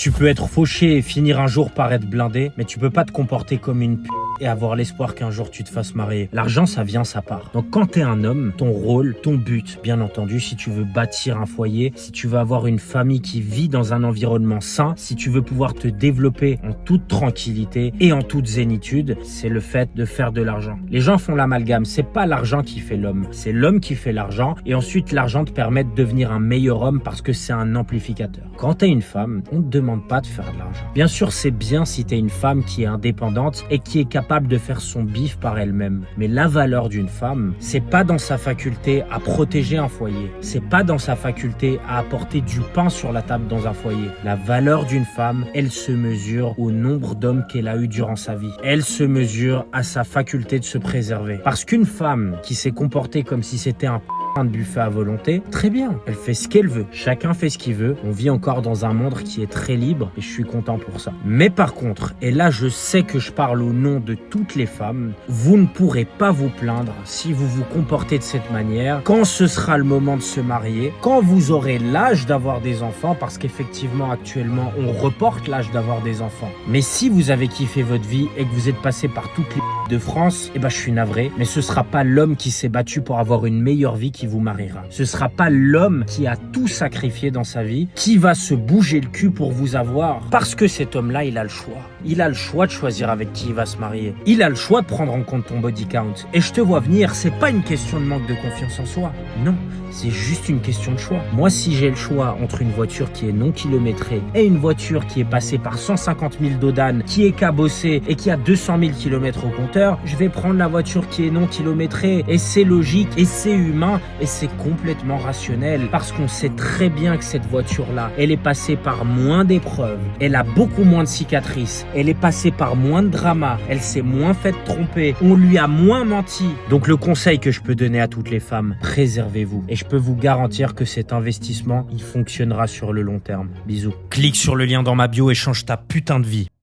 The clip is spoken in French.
Tu peux être fauché et finir un jour par être blindé, mais tu peux pas te comporter comme une p*** et avoir l'espoir qu'un jour tu te fasses marier. L'argent, ça vient, ça part. Donc quand t'es un homme, ton rôle, ton but, bien entendu, si tu veux bâtir un foyer, si tu veux avoir une famille qui vit dans un environnement sain, si tu veux pouvoir te développer en toute tranquillité et en toute zénitude, c'est le fait de faire de l'argent. Les gens font l'amalgame, c'est pas l'argent qui fait l'homme, c'est l'homme qui fait l'argent et ensuite l'argent te permet de devenir un meilleur homme parce que c'est un amplificateur. Quand t'es une femme, on te demande pas de faire de l'argent. Bien sûr, c'est bien si t'es une femme qui est indépendante et qui est capable de faire son bif par elle-même. Mais la valeur d'une femme, c'est pas dans sa faculté à protéger un foyer. C'est pas dans sa faculté à apporter du pain sur la table dans un foyer. La valeur d'une femme, elle se mesure au nombre d'hommes qu'elle a eu durant sa vie. Elle se mesure à sa faculté de se préserver. Parce qu'une femme qui s'est comportée comme si c'était un de buffet à volonté, très bien, elle fait ce qu'elle veut, chacun fait ce qu'il veut, on vit encore dans un monde qui est très libre et je suis content pour ça. Mais par contre, et là je sais que je parle au nom de toutes les femmes, vous ne pourrez pas vous plaindre si vous vous comportez de cette manière quand ce sera le moment de se marier, quand vous aurez l'âge d'avoir des enfants, parce qu'effectivement actuellement on reporte l'âge d'avoir des enfants. Mais si vous avez kiffé votre vie et que vous êtes passé par toutes les de France, eh ben je suis navré, mais ce sera pas l'homme qui s'est battu pour avoir une meilleure vie qui vous mariera. Ce sera pas l'homme qui a tout sacrifié dans sa vie qui va se bouger le cul pour vous avoir, parce que cet homme-là, il a le choix. Il a le choix de choisir avec qui il va se marier. Il a le choix de prendre en compte ton body count. Et je te vois venir, c'est pas une question de manque de confiance en soi. Non, c'est juste une question de choix. Moi, si j'ai le choix entre une voiture qui est non kilométrée et une voiture qui est passée par 150 000 dodanes, qui est cabossée et qui a 200 000 km au compteur, je vais prendre la voiture qui est non kilométrée. Et c'est logique, et c'est humain, et c'est complètement rationnel. Parce qu'on sait très bien que cette voiture-là, elle est passée par moins d'épreuves. Elle a beaucoup moins de cicatrices. Elle est passée par moins de dramas. Elle s'est moins faite tromper. On lui a moins menti. Donc le conseil que je peux donner à toutes les femmes, préservez-vous. Et je peux vous garantir que cet investissement, il fonctionnera sur le long terme. Bisous. Clique sur le lien dans ma bio et change ta putain de vie.